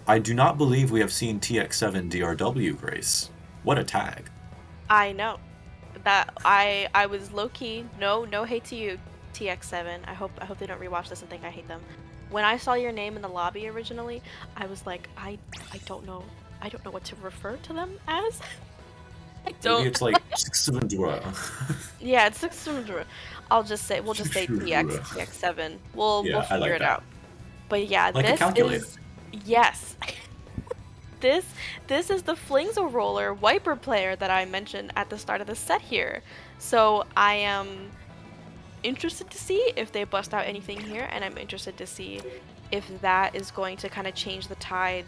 I do not believe we have seen TX7 DRW, Grace. What a tag. I know that I was low key. No hate to you, TX7. I hope they don't rewatch this and think I hate them. When I saw your name in the lobby originally, I was like, I don't know. I don't know what to refer to them as. I Maybe don't. it's like 6-7 Dura. Yeah, it's like we'll just say TX7. We'll Yeah, I figure like it that. out. But yeah, Like a this calculator. is yes. This this is the Flingzo Roller wiper player that I mentioned at the start of the set here. So I am interested to see if they bust out anything here, and I'm interested to see if that is going to kind of change the tide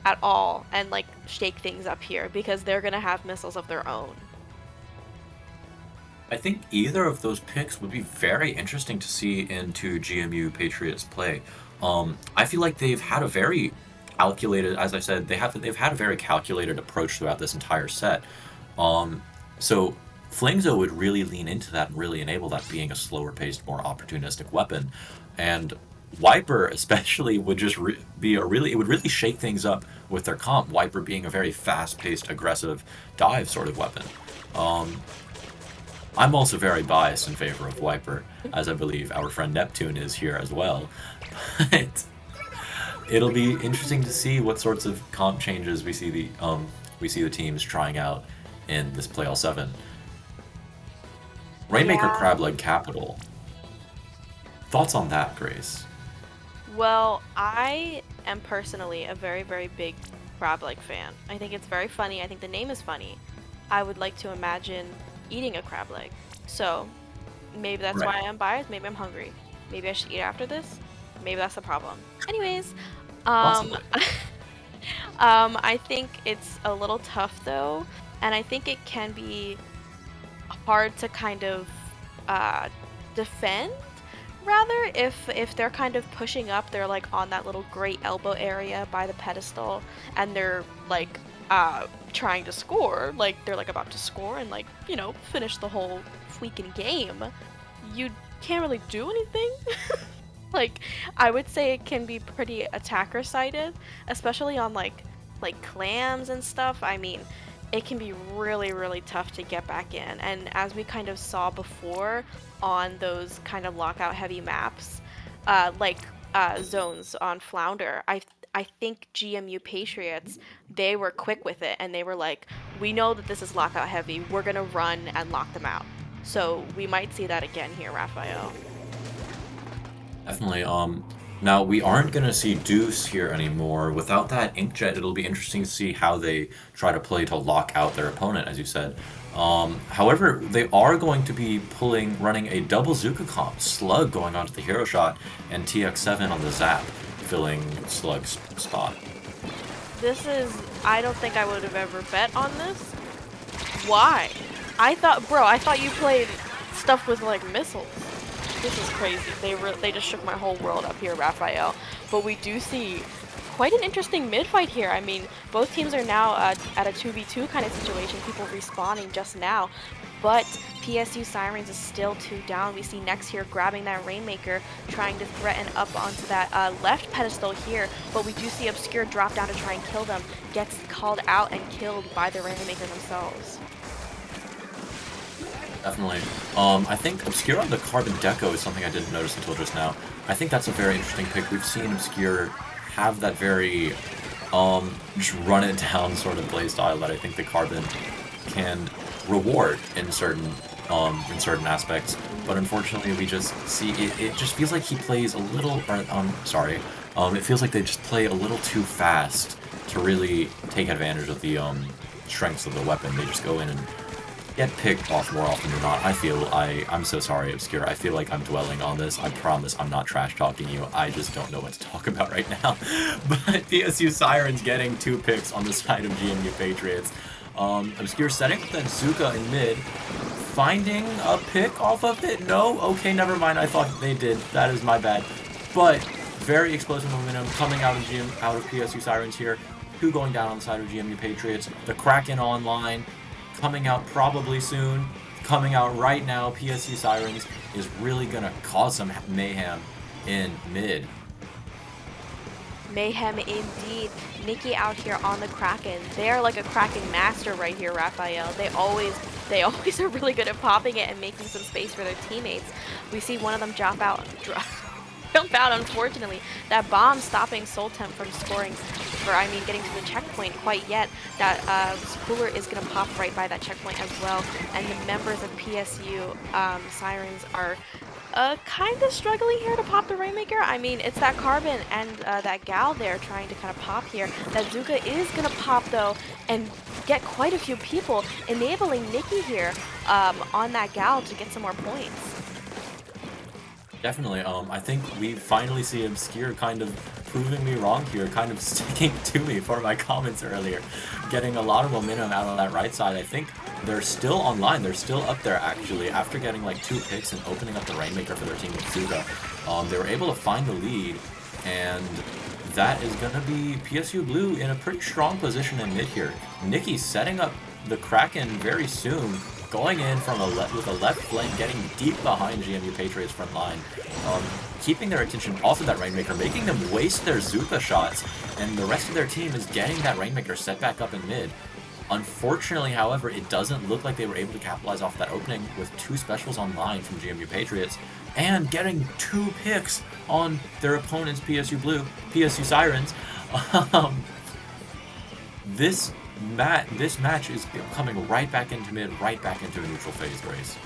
at all and like shake things up here because they're gonna have missiles of their own. I think either of those picks would be very interesting to see into GMU Patriots play. I feel like they've had a very calculated, as I said, they've had a very calculated approach throughout this entire set. Um, so Flingzo would really lean into that and really enable that being a slower paced, more opportunistic weapon. And Wiper especially would just be a really, it would really shake things up with their comp. Wiper being a very fast paced, aggressive dive sort of weapon. Um, I'm also very biased in favor of Wiper, as I believe our friend Neptune is here as well. But it'll be interesting to see what sorts of comp changes we see the teams trying out in this Play All 7. Rainmaker Yeah. Crableg Capital. Thoughts on that, Grace? Well, I am personally a very, very big crab leg fan. I think it's very funny. I think the name is funny. I would like to imagine eating a crab leg. So maybe that's Right. why I'm biased. Maybe I'm hungry. Maybe I should eat after this. Maybe that's the problem. Anyways, um, Possibly. I think it's a little tough though, and I think it can be hard to kind of uh, defend rather if they're kind of pushing up, they're like on that little great elbow area by the pedestal, and they're like trying to score, like they're like about to score and like, you know, finish the whole freaking game. You can't really do anything. Like, I would say it can be pretty attacker sided, especially on like clams and stuff. I mean, it can be really, really tough to get back in. And as we kind of saw before on those kind of lockout heavy maps, like zones on Flounder, I think GMU Patriots, they were quick with it and they were like, we know that this is lockout heavy. We're gonna run and lock them out. So we might see that again here, Raphael. Definitely. Now we aren't gonna see Deuce here anymore. Without that Inkjet, it'll be interesting to see how they try to play to lock out their opponent, as you said. However, they are going to be running a double Zuka comp, Slug going onto the hero shot, and TX7 on the Zap, filling Slug's spot. This is, I don't think I would have ever bet on this. Why? I thought you played stuff with like missiles. This is crazy. They just shook my whole world up here, Raphael. But we do see quite an interesting mid fight here. I mean, both teams are now at a 2v2 kind of situation. People respawning just now. But PSU Sirens is still 2 down. We see Nex here grabbing that Rainmaker, trying to threaten up onto that left pedestal here. But we do see Obscure drop down to try and kill them. Gets called out and killed by the Rainmaker themselves. Definitely. I think Obscure on the Carbon Deco is something I didn't notice until just now. I think that's a very interesting pick. We've seen Obscure have that very just run it down sort of play style that I think the Carbon can reward in certain aspects. But unfortunately, we just see it just feels like he plays a little. Or, sorry. It feels like they just play a little too fast to really take advantage of the strengths of the weapon. They just go in and get picked off more often than not. I'm so sorry, Obscure. I feel like I'm dwelling on this. I promise I'm not trash talking you. I just don't know what to talk about right now. But PSU Sirens getting 2 picks on the side of GMU Patriots. Obscure setting up that Zuka in mid. Finding a pick off of it? No? Okay, never mind. I thought they did. That is my bad. But very explosive momentum coming out of PSU Sirens here. 2 going down on the side of GMU Patriots. The Kraken online. Coming out probably soon, coming out right now, PSU Sirens is really going to cause some mayhem in mid. Mayhem indeed. Nikki out here on the Kraken. They are like a Kraken master right here, Raphael. They always are really good at popping it and making some space for their teammates. We see one of them jump out, unfortunately. That bomb stopping Soltemp from scoring, getting to the checkpoint quite yet. That Cooler is going to pop right by that checkpoint as well. And the members of PSU Sirens are kind of struggling here to pop the Rainmaker. I mean, it's that Carbon and that Gal there trying to kind of pop here. That Zuka is going to pop, though, and get quite a few people, enabling Nikki here on that Gal to get some more points. Definitely. I think we finally see Obscure kind of proving me wrong here, kind of sticking to me for my comments earlier, getting a lot of momentum out on that right side. I think they're still online. They're still up there, actually, after getting like 2 picks and opening up the Rainmaker for their team with Zuka. They were able to find the lead, and that is going to be PSU Blue in a pretty strong position in mid here. Nikki setting up the Kraken very soon. going in from with a left flank, getting deep behind GMU Patriots front line, keeping their attention off of that Rainmaker, making them waste their Zuka shots, and the rest of their team is getting that Rainmaker set back up in mid. Unfortunately, however, it doesn't look like they were able to capitalize off that opening with 2 specials online from GMU Patriots, and getting 2 picks on their opponent's PSU Sirens. This match is coming right back into mid, right back into a neutral phase, Grace.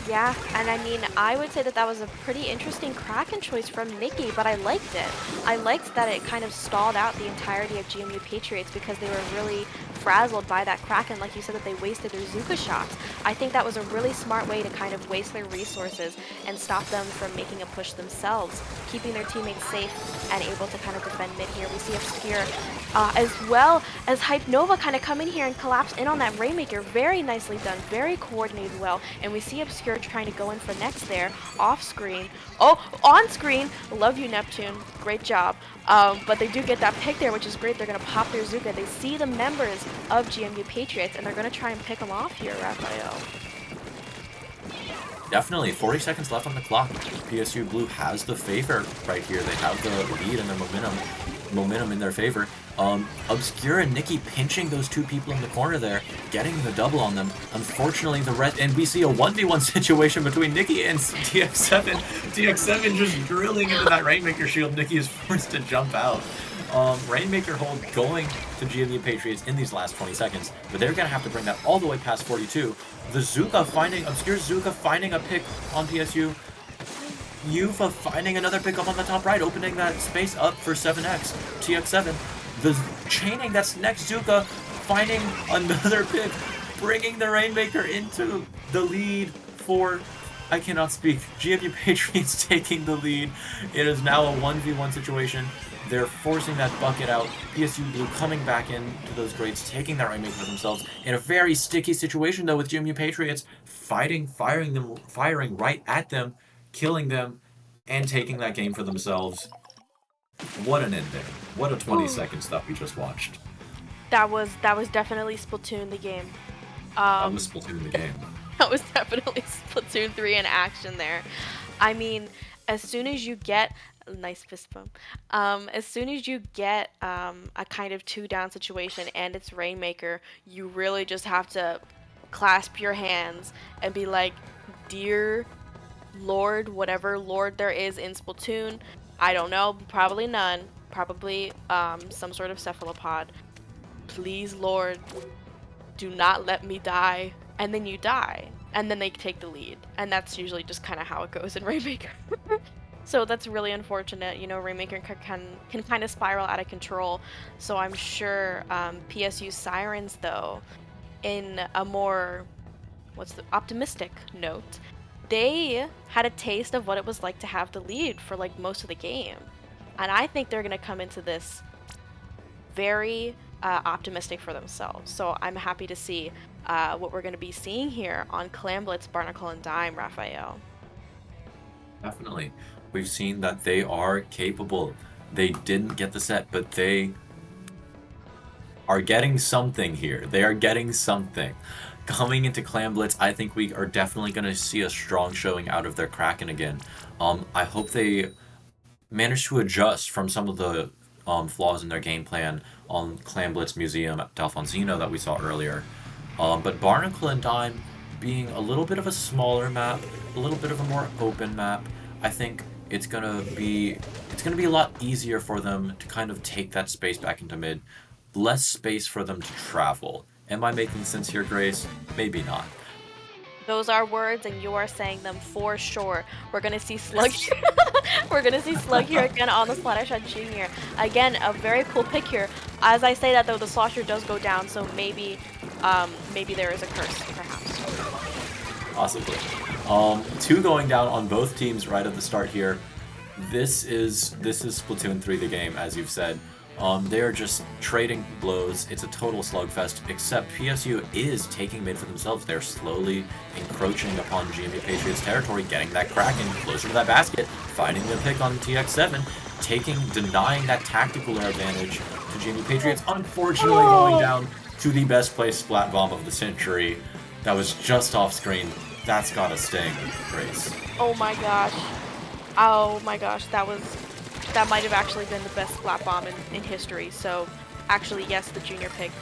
Yeah, and I mean, I would say that that was a pretty interesting Kraken choice from Nikki, but I liked it. I liked that it kind of stalled out the entirety of GMU Patriots because they were really frazzled by that Kraken, like you said, that they wasted their Zuka shots. I think that was a really smart way to kind of waste their resources and stop them from making a push themselves, keeping their teammates safe and able to kind of defend mid here. We see Obscure as well as Hype Nova kind of come in here and collapse in on that Rainmaker. Very nicely done, very coordinated well, and we see Obscure trying to go in for next there, off screen. Oh, on screen! Love you, Neptune. Great job. But they do get that pick there, which is great. They're going to pop their Zuka. They see the members of GMU Patriots, and they're going to try and pick them off here, Raphael. Definitely, 40 seconds left on the clock. PSU Blue has the favor right here. They have the lead and the momentum in their favor. Obscure and Nikki pinching those 2 people in the corner there, getting the double on them. Unfortunately, and we see a 1v1 situation between Nikki and DX7. DX7 just drilling into that Rainmaker shield. Nikki is forced to jump out. Rainmaker hold going to GMU Patriots in these last 20 seconds, but they're going to have to bring that all the way past 42. The Obscure Zuka finding a pick on PSU. Yufa finding another pickup on the top right, opening that space up for 7x. TX7, the chaining that's next Zuka, finding another pick, bringing the Rainmaker into the lead for, I cannot speak, GMU Patriots taking the lead. It is now a 1v1 situation. They're forcing that bucket out. PSU Blue coming back into those grades, taking that Rainmaker for themselves. In a very sticky situation, though, with GMU Patriots firing right at them, killing them, and taking that game for themselves. What an ending. What a 20 seconds that we just watched. That was definitely Splatoon the game. That was Splatoon the game. That was definitely Splatoon 3 in action there. I mean, as soon as you get nice fist bump. As soon as you get a kind of 2-down situation and it's Rainmaker, you really just have to clasp your hands and be like, dear Lord, whatever Lord there is in Splatoon, I don't know, probably none, probably some sort of cephalopod. Please, Lord, do not let me die. And then you die, and then they take the lead, and that's usually just kind of how it goes in Rainmaker. So that's really unfortunate. You know, Rainmaker can kind of spiral out of control. So I'm sure PSU Sirens, though, in a more optimistic note, they had a taste of what it was like to have the lead for like most of the game, and I think they're gonna come into this very optimistic for themselves. So I'm happy to see what we're gonna be seeing here on Clamblitz, Barnacle, and Dime, Raphael. Definitely. We've seen that they are capable. They didn't get the set, but they are getting something here. They are getting something. Coming into Clamblitz, I think we are definitely going to see a strong showing out of their Kraken again. I hope they manage to adjust from some of the flaws in their game plan on Clamblitz Museum at Dalfonzino that we saw earlier. But Barnacle and Dime being a little bit of a smaller map, a little bit of a more open map, I think it's gonna be a lot easier for them to kind of take that space back into mid. Less space for them to travel. Am I making sense here, Grace? Maybe not. Those are words, and you are saying them for sure. We're gonna see Slug. We're gonna see Slug here again on the Splattershot Junior. Again, a very cool pick here. As I say that, though, the Slosher does go down, so maybe there is a curse, perhaps. Possibly. 2 going down on both teams right at the start here. This is Splatoon 3 the game, as you've said. They're just trading blows. It's a total slugfest, except PSU is taking mid for themselves. They're slowly encroaching upon GMU Patriots territory, getting that Kraken closer to that basket, finding the pick on TX7, denying that tactical advantage to GMU Patriots, unfortunately going down to the best placed splat bomb of the century. That was just off screen. That's gotta sting, Grace. Oh my gosh. Oh my gosh, that might have actually been the best splat bomb in history. So actually, yes, the junior pick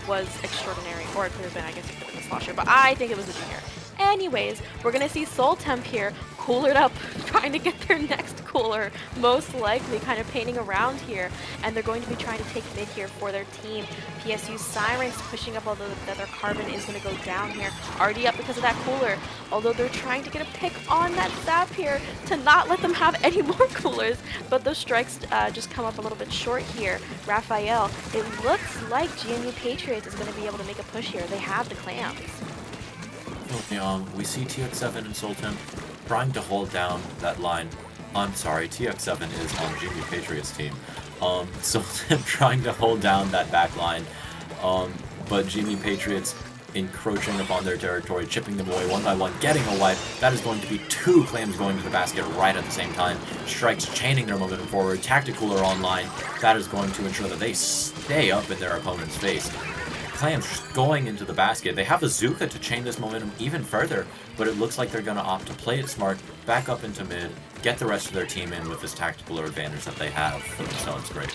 was extraordinary. Or it could have been, I guess it could have been the slosher, but I think it was the junior. Anyways, we're gonna see Soul Temp here, coolered up, trying to get their next cooler, most likely, kind of painting around here. And they're going to be trying to take mid here for their team. PSU Sirens pushing up, although the other carbon is gonna go down here. Already up because of that cooler, although they're trying to get a pick on that Zap here to not let them have any more coolers. But those strikes just come up a little bit short here. Raphael, it looks like GMU Patriots is gonna be able to make a push here. They have the clams. We see TX7 and Sultan trying to hold down that line. I'm sorry, TX7 is on GMU Patriots team. Sultan trying to hold down that back line, but GMU Patriots encroaching upon their territory, chipping them away one by one, getting a wipe. That is going to be 2 clams going to the basket right at the same time. Strikes chaining their momentum forward. Tactical are online. That is going to ensure that they stay up in their opponent's face. Clams just going into the basket. They have a Zuka to chain this momentum even further, but it looks like they're going to opt to play it smart, back up into mid, get the rest of their team in with this tactical advantage that they have for themselves. Great.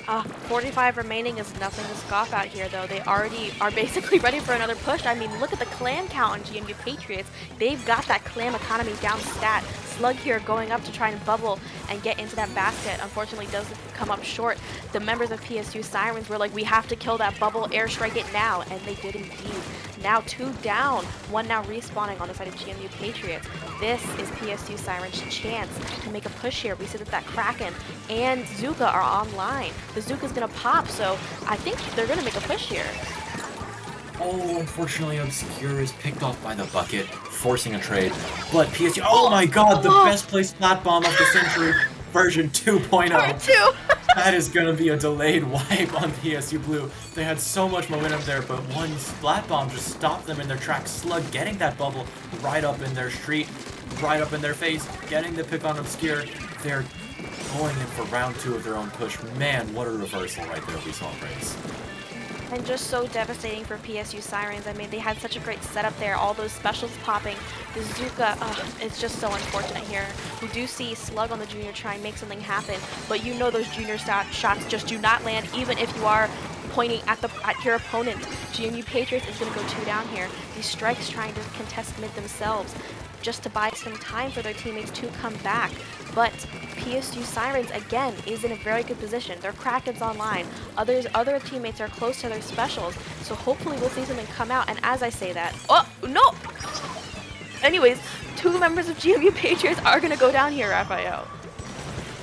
45 remaining is nothing to scoff at here, though. They already are basically ready for another push. I mean, look at the clam count on GMU Patriots. They've got that clam economy down stat. Slug here going up to try and bubble and get into that basket. Unfortunately, does come up short. The members of PSU Sirens were like, we have to kill that bubble, airstrike it now, and they did indeed. Now 2 down, 1 now respawning on the side of GMU Patriots. This is PSU Sirens' chance to make a push here. We see that Kraken and Zuka are online. The Zuka's gonna pop, so I think they're gonna make a push here. Oh, unfortunately, Obscure is picked off by the bucket, forcing a trade. But PSU, oh my god, the best play splat bomb of the century, version 2.0. Part 2! That is going to be a delayed wipe on PSU Blue. They had so much momentum there, but one splat bomb just stopped them in their tracks. Slug getting that bubble right up in their street, right up in their face, getting the pick on Obscure. They're going in for round 2 of their own push. Man, what a reversal right there we saw, Grace. And just so devastating for PSU Sirens. I mean, they had such a great setup there, all those specials popping. The Zuka, it's just so unfortunate here. We do see Slug on the junior try and make something happen, but you know those junior shots just do not land, even if you are pointing at your opponent. GMU Patriots is going to go 2 down here. These strikes trying to contest mid themselves, just to buy some time for their teammates to come back. But PSU Sirens, again, is in a very good position. Their Kraken's online. Other teammates are close to their specials, so hopefully we'll see something come out. And as I say that, oh, no! Anyways, 2 members of GMU Patriots are going to go down here, Raphael.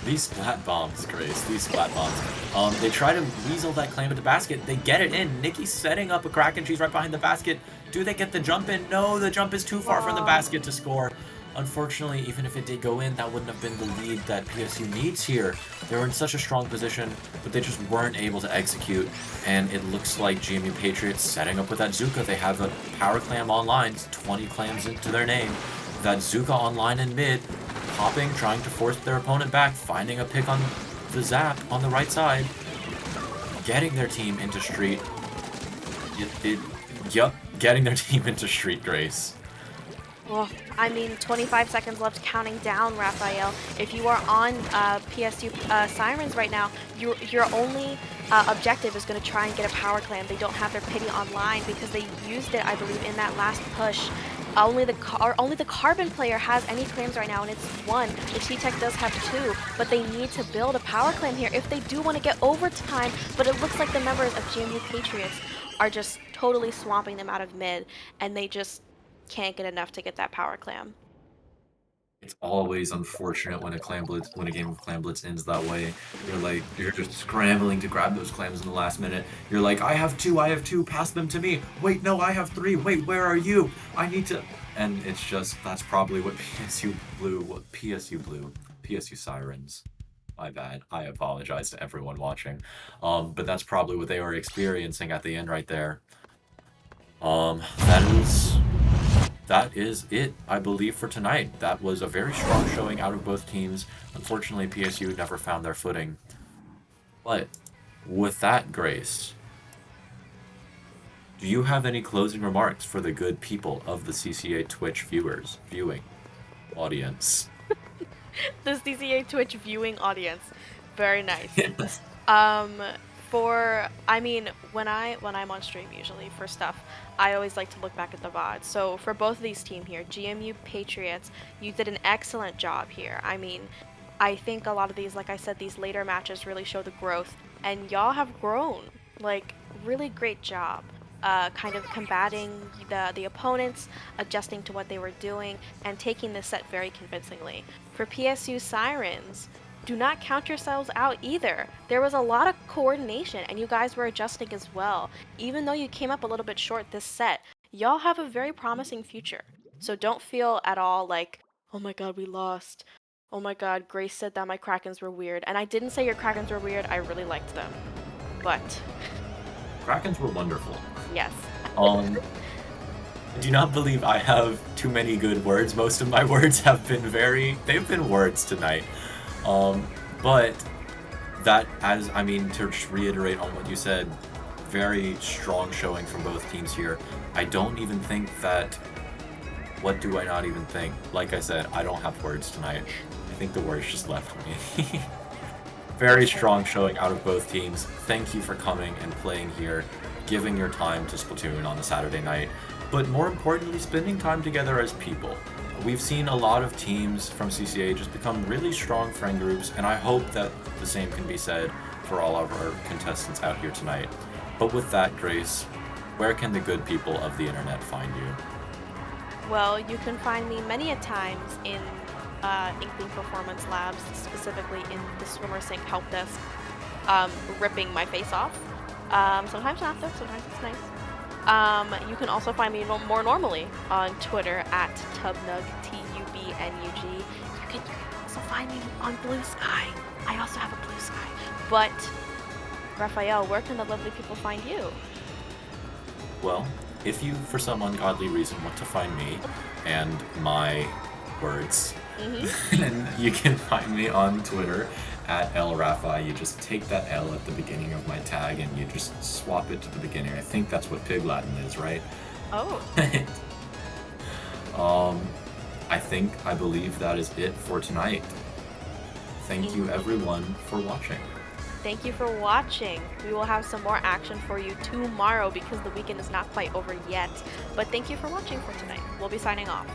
These splat bombs, Grace, these splat bombs. They try to weasel that clam at the basket. They get it in. Nikki's setting up a Kraken. She's right behind the basket. Do they get the jump in? No, the jump is too far from the basket to score. Unfortunately, even if it did go in, that wouldn't have been the lead that PSU needs here. They were in such a strong position, but they just weren't able to execute. And it looks like GMU Patriots setting up with that Zuka. They have a power clam online, 20 clams into their name. That Zuka online in mid, popping, trying to force their opponent back, finding a pick on the Zap on the right side, getting their team into street. Yup, getting their team into street, Grace. Well, I mean, 25 seconds left counting down, Raphael. If you are on PSU Sirens right now, your only objective is going to try and get a power clam. They don't have their pity online because they used it, I believe, in that last push. Only the Carbon player has any clams right now, and it's 1. The T-Tech does have 2, but they need to build a power clam here if they do want to get overtime. But it looks like the members of GMU Patriots are just totally swamping them out of mid, and they just can't get enough to get that power clam. It's always unfortunate when a game of Clam Blitz ends that way. You're just scrambling to grab those clams in the last minute. You're like, I have 2, pass them to me. Wait, no, I have 3. Wait, where are you? I need to. And it's just, that's probably what PSU Sirens. My bad. I apologize to everyone watching. But that's probably what they were experiencing at the end right there. That is it, I believe, for tonight. That was a very strong showing out of both teams. Unfortunately, PSU never found their footing. But with that, Grace, Do you have any closing remarks for the good people of the CCA Twitch viewing audience? The CCA Twitch viewing audience. Very nice. Yes. Um, I mean, when I'm on stream usually for stuff, I always like to look back at the VOD. So for both of these team here, GMU Patriots, you did an excellent job here. I mean, I think a lot of these, like I said, these later matches really show the growth, and y'all have grown. Like, really great job. Kind of combating the opponents, adjusting to what they were doing, and taking this set very convincingly. For PSU Sirens, do not count yourselves out either. There was a lot of coordination, and you guys were adjusting as well. Even though you came up a little bit short this set, y'all have a very promising future. So don't feel at all like, oh my god, we lost. Oh my god, Grace said that my Krakens were weird. And I didn't say your Krakens were weird, I really liked them. But, Krakens were wonderful. yes. Um, I do not believe I have too many good words. Most of my words have been they've been words tonight. But that, I mean, to just reiterate on what you said, very strong showing from both teams here. I don't even think that, what do I not even think? Like I said, I don't have words tonight. I think the words just left me. Very strong showing out of both teams. Thank you for coming and playing here, giving your time to Splatoon on a Saturday night, but more importantly, spending time together as people. We've seen a lot of teams from CCA just become really strong friend groups, and I hope that the same can be said for all of our contestants out here tonight. But with that, Grace, where can the good people of the internet find you? Well, you can find me many a times in Inkling Performance Labs, specifically in the swimmer sync help desk, ripping my face off. Sometimes not though, sometimes it's nice. You can also find me more normally on Twitter at Tubnug, Tubnug. You can also find me on Blue Sky. I also have a Blue Sky. But, Raphael, where can the lovely people find you? Well, if you, for some ungodly reason, want to find me and my words, then you can find me on Twitter at LRafa. You just take that L at the beginning of my tag and you just swap it to the beginning. I think that's what Pig Latin is, right? Oh. I believe that is it for tonight. Thank you everyone for watching. Thank you for watching. We will have some more action for you tomorrow because the weekend is not quite over yet. But thank you for watching for tonight. We'll be signing off.